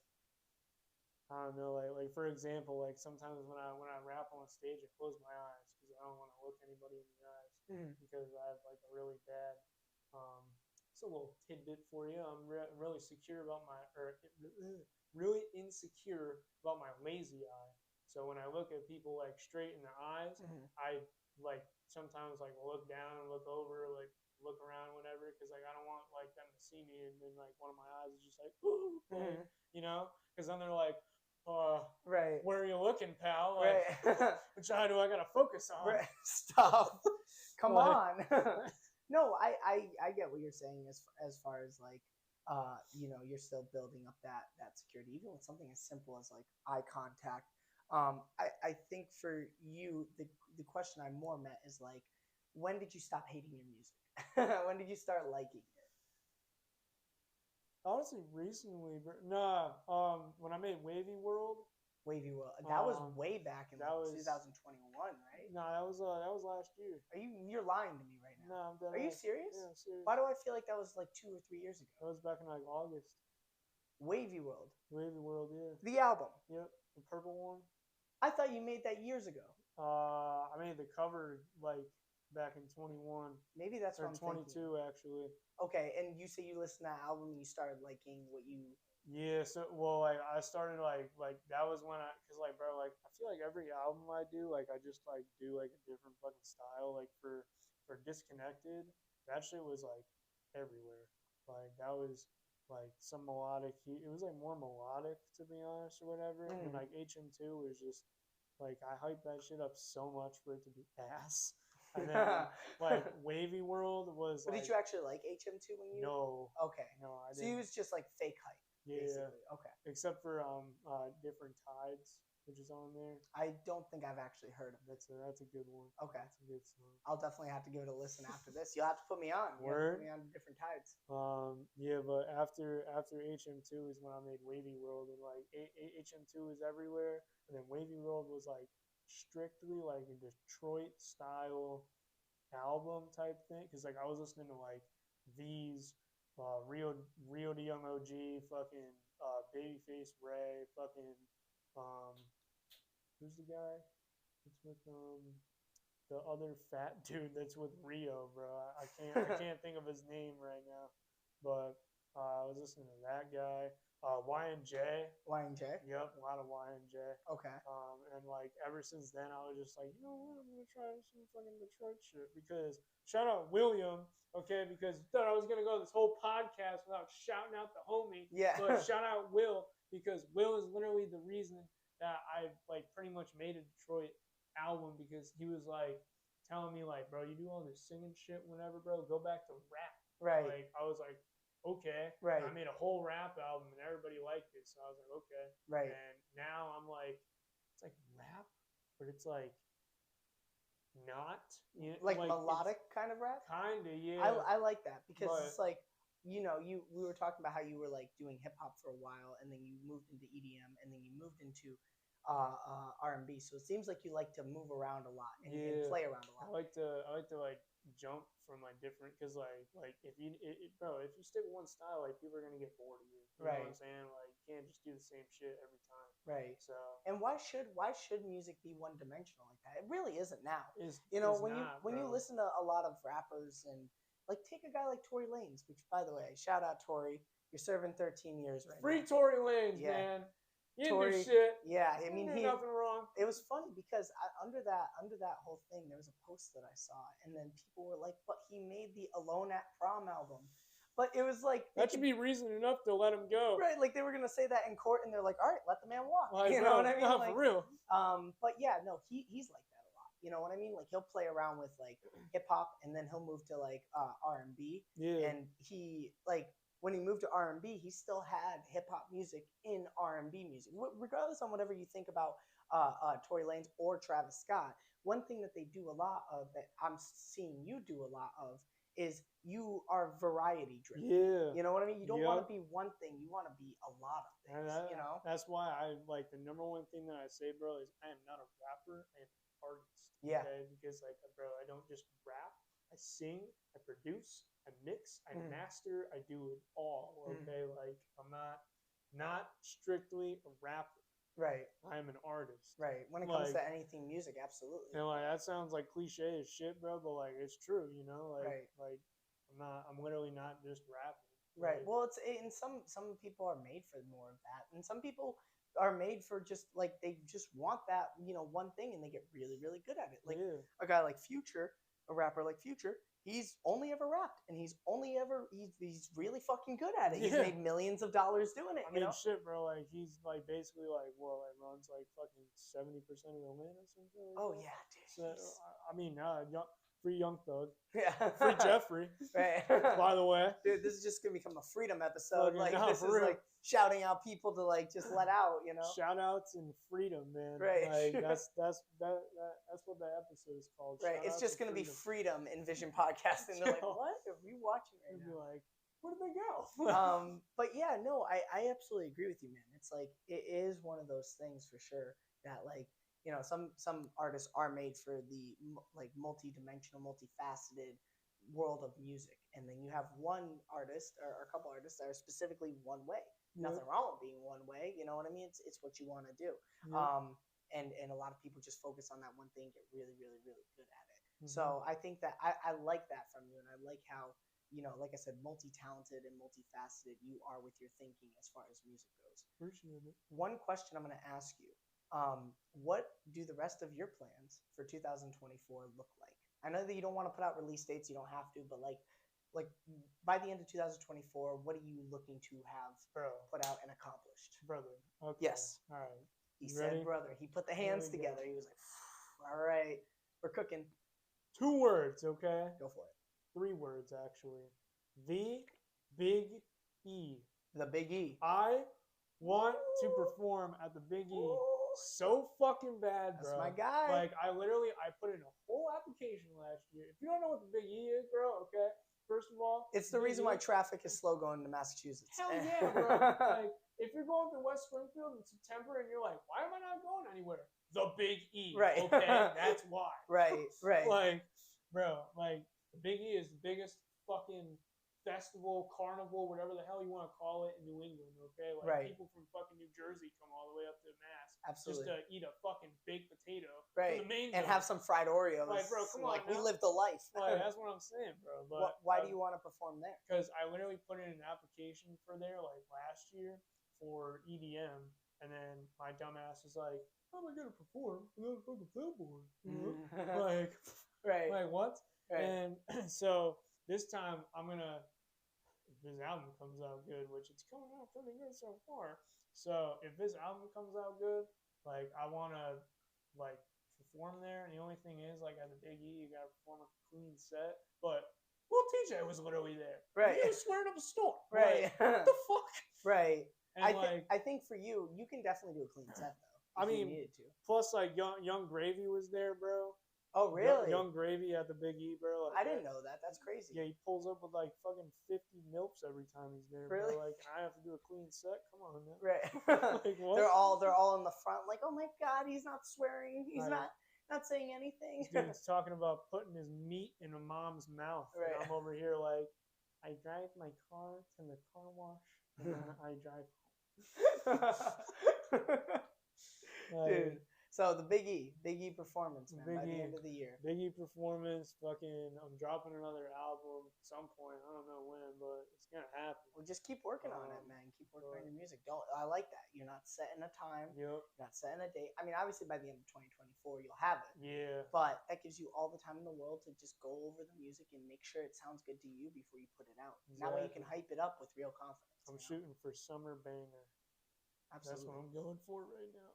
I don't know, like for example, like, sometimes when I rap on stage, I close my eyes, because I don't want to look anybody in the eyes, because I have, like, a really bad, it's a little tidbit for you. I'm really secure about really insecure about my lazy eye. So when I look at people like straight in the eyes, I like sometimes like look down and look over, like look around, whatever, because like I don't want like them to see me, and then like one of my eyes is just like, ooh, like, you know, because then they're like, right, where are you looking, pal? Like, right. which eye do I gotta focus on? Right. Stop. Come on. No, I get what you're saying as far as like, you know, you're still building up that security, even with something as simple as like eye contact. I think for you, the question I more met is like, when did you stop hating your music? When did you start liking it? Honestly, recently, bro. Nah. When I made Wavy World. Wavy World. That was way back in like 2021, right? No, that was last year. You're lying to me right now. No, I'm dead. Are you serious? Yeah, I'm serious. Why do I feel like that was like 2 or 3 years ago? That was back in like August. Wavy World. Wavy World, yeah. The album. Yep, the purple one. I thought you made that years ago. I made the cover like back in 21. Maybe that's what I'm 22 thinking. Actually. Okay, and you say you listened to that album and you started liking what you. Yeah, so well, like I started like that was when cause like bro, like I feel like every album I do, like I just like do like a different fucking style. Like for Disconnected, that shit was like everywhere. Like that was like some melodic. It was like more melodic, to be honest, or whatever. And like HM2 was just like I hyped that shit up so much for it to be ass. And then like Wavy World was. But did you actually like HM2 when you? No. Okay. No, I didn't. So he was just like fake hype. Yeah. Basically. Okay. Except for Different Tides, which is on there. I don't think I've actually heard of it. That's a good one. Okay. That's a good song. I'll definitely have to give it a listen after this. You'll have to put me on. Word. Put me on Different Tides. Yeah, but after HM2 is when I made Wavy World, and like HM2 is everywhere, and then Wavy World was like strictly like a Detroit style album type thing, because like I was listening to like these Rio the Young OG, fucking Babyface Ray, fucking who's the guy? It's with the other fat dude that's with Rio, bro. I can't think of his name right now, but I was listening to that guy. Y&J. Y&J? Yep, a lot of Y&J. Okay. And like ever since then, I was just like, you know what, I'm gonna try some fucking Detroit shit. Because shout out William, okay? Because thought I was gonna go this whole podcast without shouting out the homie. Yeah. But shout out Will, because Will is literally the reason that I like pretty much made a Detroit album, because he was like telling me like, bro, you do all this singing shit whenever, bro, go back to rap. Right. Like I was like, okay. Right. And I made a whole rap album and everybody liked it, so I was like, okay. Right. And now I'm like, it's like rap, but it's like not, like melodic kind of rap. Kinda, yeah. I like that, because it's like we were talking about how you were like doing hip hop for a while, and then you moved into EDM, and then you moved into R&B. So it seems like you like to move around a lot and play around a lot. I like to like jump from like different, because like if you stick with one style, like people are gonna get bored of you. You know what I'm saying? Like you can't just do the same shit every time. Right. So and why should music be one dimensional like that? It really isn't now. When you listen to a lot of rappers, and like take a guy like Tory Lanez, which by the way, shout out Tory, you're serving 13 years right Free now. Tory Lanez, man. He didn't do shit. Yeah, I mean, he did nothing wrong. It was funny because under that whole thing, there was a post that I saw, and then people were like, "But he made the Alone at Prom album." But it was like that should be reason enough to let him go, right? Like they were gonna say that in court, and they're like, "All right, let the man walk." Like, you know what I mean? No, like, for real. But yeah, no, he's like that a lot. You know what I mean? Like he'll play around with like hip hop, and then he'll move to like R&B. Yeah. And he like when he moved to R&B, he still had hip hop music in R&B music, regardless on whatever you think about Tory Lanez or Travis Scott. One thing that they do a lot of, that I'm seeing you do a lot of, is you are variety driven. Yeah. You know what I mean? You don't want to be one thing. You want to be a lot of things, That's why I like the number one thing that I say, bro, is I am not a rapper, I am an artist. Yeah. Okay? Because like, bro, I don't just rap. I sing, I produce, I mix, I master, I do it all. Okay? Like I'm not strictly a rapper. Right. I am an artist. Right. When it comes to anything music, absolutely. And like that sounds like cliche as shit, bro, but like it's true, you know? Like like I'm literally not just rapping. Right. Well, some people are made for more of that, and some people are made for just like they just want that, one thing, and they get really, really good at it. Like a guy like Future, a rapper like Future, he's only ever rapped, and he's really fucking good at it. He's made millions of dollars doing it. I mean, shit, bro. Like he's like basically like runs like fucking 70% of Atlanta or something. Oh yeah, dude. So, I mean, free Young Thug. Yeah. Free Jeffrey. Right. By the way, dude, this is just gonna become a freedom episode. Like this is real. like shouting out people to like just let out, Shout outs and freedom, man. Right. Like that's what that episode is called. Right. It's just gonna be freedom Envision Podcasting. They're like, what are we watching right now? Be like, where did they go? But yeah, no, I absolutely agree with you, man. It's like it is one of those things for sure that like, some artists are made for the like multi-dimensional, multifaceted world of music, and then you have one artist or a couple artists that are specifically one way. Nothing wrong with being one way, you know what I mean? It's what you want to do. And a lot of people just focus on that one thing, get really, really, really good at it. So I think that I like that from you, and I like how, like I said, multi-talented and multifaceted you are with your thinking as far as music goes. Appreciate it. One question I'm going to ask you. What do the rest of your plans for 2024 look like? I know that you don't want to put out release dates, you don't have to, but like by the end of 2024, what are you looking to have put out and accomplished? Brother. Okay. Yes. All right. He said brother. He put the hands together. He was like, all right, we're cooking. 2 words, okay? Go for it. 3 words, actually. The Big E. The Big E. I want to perform at the Big E so fucking bad, bro. That's my guy. Like, I put in a whole application last year. If you don't know what the Big E is, bro, okay? First of all, it's the reason why traffic is slow going to Massachusetts. Hell yeah, bro. Like, if you're going to West Springfield in September and you're like, why am I not going anywhere? The Big E. Right. Okay, that's why. Right. Like, bro, like, the Big E is the biggest fucking festival, carnival, whatever the hell you want to call it in New England, okay? Like, people from fucking New Jersey come all the way up to Mass. Absolutely. Just to eat a fucking baked potato. Right. And have some fried Oreos. Like, bro, come on. Like, we lived the life. Like, that's what I'm saying, bro. But why do you want to perform there? Because I literally put in an application for there, like, last year for EDM. And then my dumbass is like, how am I going to perform without a fucking billboard? Like, like, what? Right. And so this time I'm going to, if this album comes out good, which it's coming out pretty good so far. So if this album comes out good, like, I want to, like, perform there. And the only thing is, like, at the Big E, you got to perform a clean set. But Lil TJ was literally there. Right. He was swearing up a storm. Right. Like, what the fuck? Right. And I think for you, you can definitely do a clean set, though. I mean, you needed to. Plus, like, Young Gravy was there, bro. Oh, really? Young Gravy at the Big E, bro. Like, I didn't know that. That's crazy. Yeah, he pulls up with like fucking 50 milfs every time he's there, Really? bro. Like, and I have to do a clean set. Come on, man. Right. Like, what? They're all in the front, like, oh my God, he's not swearing. He's Right. not saying anything. This dude's talking about putting his meat in a mom's mouth. Right. And I'm over here like, I drive my car to the car wash and then I drive home. Dude. So the Big E performance, man, by the end of the year. Big E performance, fucking, I'm dropping another album at some point. I don't know when, but it's gonna happen. Well, just keep working on it, man. Keep working on your music. I like that. You're not setting a time. Yep. You're not setting a date. I mean, obviously by the end of 2024, you'll have it. Yeah. But that gives you all the time in the world to just go over the music and make sure it sounds good to you before you put it out. Exactly. That way you can hype it up with real confidence. I'm shooting for summer banger. Absolutely. That's what I'm going for right now.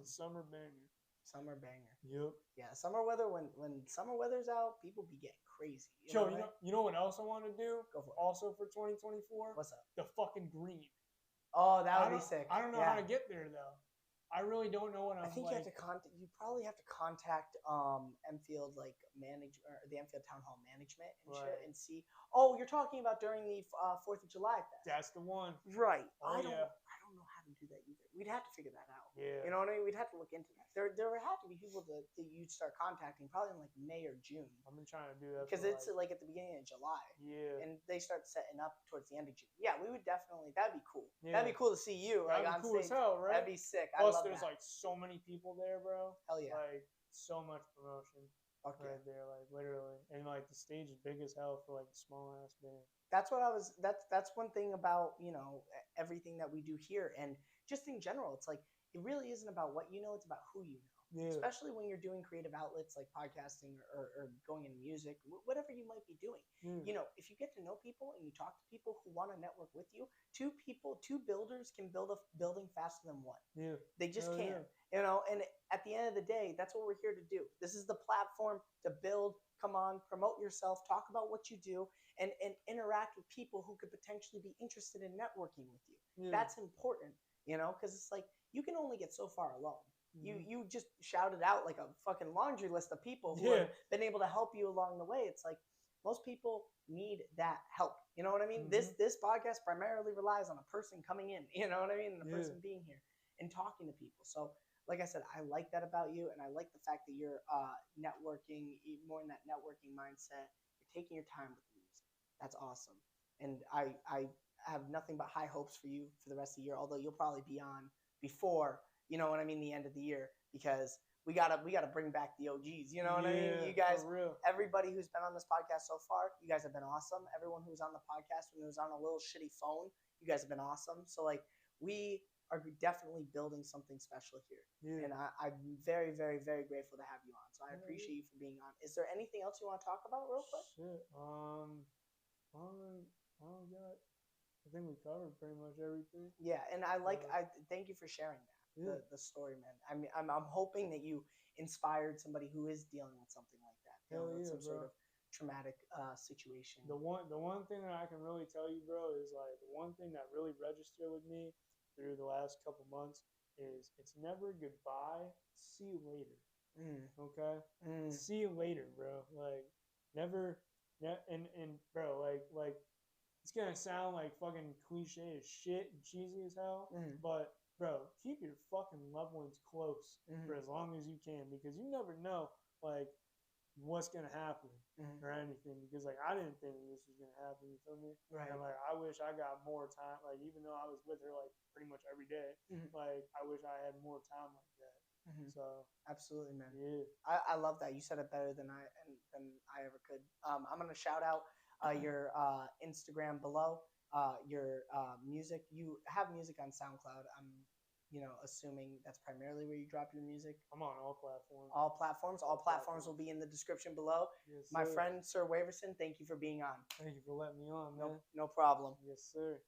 Summer banger. Summer banger. Yep. Yeah, summer weather. When summer weather's out, people be getting crazy. You know what else I want to do? Go for it. Also for 2024? What's up? The fucking green. Oh, that would be sick. I don't know how to get there though. I really don't know what I'm. I think you have to you probably have to contact Enfield or the Enfield Town Hall management and shit and see. Oh, you're talking about during the 4th of July fest. That's the one. Right. Oh, I don't know how to do that either. We'd have to figure that out. Yeah. You know what I mean? We'd have to look into that. There would have to be people that you'd start contacting probably in like May or June. I've been trying to do that because it's like at the beginning of July. Yeah. And they start setting up towards the end of June. Yeah, we would definitely. That'd be cool. Yeah. That'd be cool to see you That'd like on be cool stage. as hell, right? That'd be sick. Plus, there's like so many people there, bro. Hell yeah. Like so much promotion. Okay. Right there, like literally, and like the stage is big as hell for like small ass band. That's what I was. That's one thing about everything that we do here, and just in general, it's like it really isn't about what you know; it's about who you know. Yeah. Especially when you're doing creative outlets like podcasting or going into music, whatever you might be doing. If you get to know people and you talk to people who want to network with you, two builders can build a building faster than one. Yeah. They just can. Yeah. And at the end of the day, that's what we're here to do. This is the platform to build, come on, promote yourself, talk about what you do, and interact with people who could potentially be interested in networking with you. Yeah. That's important, because it's like you can only get so far alone. You just shouted out like a fucking laundry list of people who have been able to help you along the way. It's like most people need that help. You know what I mean? This podcast primarily relies on a person coming in, you know what I mean? And a person being here and talking to people. So like I said, I like that about you. And I like the fact that you're networking, more in that networking mindset. You're taking your time with the music. That's awesome. And I have nothing but high hopes for you for the rest of the year, although you'll probably be on before, you know what I mean, the end of the year, because we gotta bring back the OGs. You know what I mean? You guys, everybody who's been on this podcast so far, you guys have been awesome. Everyone who's on the podcast when it was on a little shitty phone, you guys have been awesome. So like we are definitely building something special here. Yeah. And I'm very, very, very grateful to have you on. So I appreciate you for being on. Is there anything else you want to talk about real quick? Shit. I think we covered pretty much everything. Yeah, and I thank you for sharing that. Yeah. The story, man. I mean, I'm hoping that you inspired somebody who is dealing with something like that, dealing with some sort of traumatic situation. The one thing that I can really tell you, bro, is like the one thing that really registered with me through the last couple months is it's never goodbye. See you later. Okay. See you later, bro. Like never. And bro, like it's gonna sound like fucking cliche as shit and cheesy as hell, but bro, keep your fucking loved ones close for as long as you can, because you never know like what's gonna happen or anything. Because like I didn't think this was gonna happen. You feel me? Right. And like I wish I got more time. Like even though I was with her like pretty much every day, like I wish I had more time like that. So absolutely, man. Yeah. I love that. You said it better than I ever could. I'm gonna shout out your Instagram below. Your music. You have music on SoundCloud. I'm assuming that's primarily where you drop your music. I'm on all platforms. All platforms. All platforms will be in the description below. Yes, my friend Sir Waeverson, thank you for being on. Thank you for letting me on, man. No problem. Yes, sir.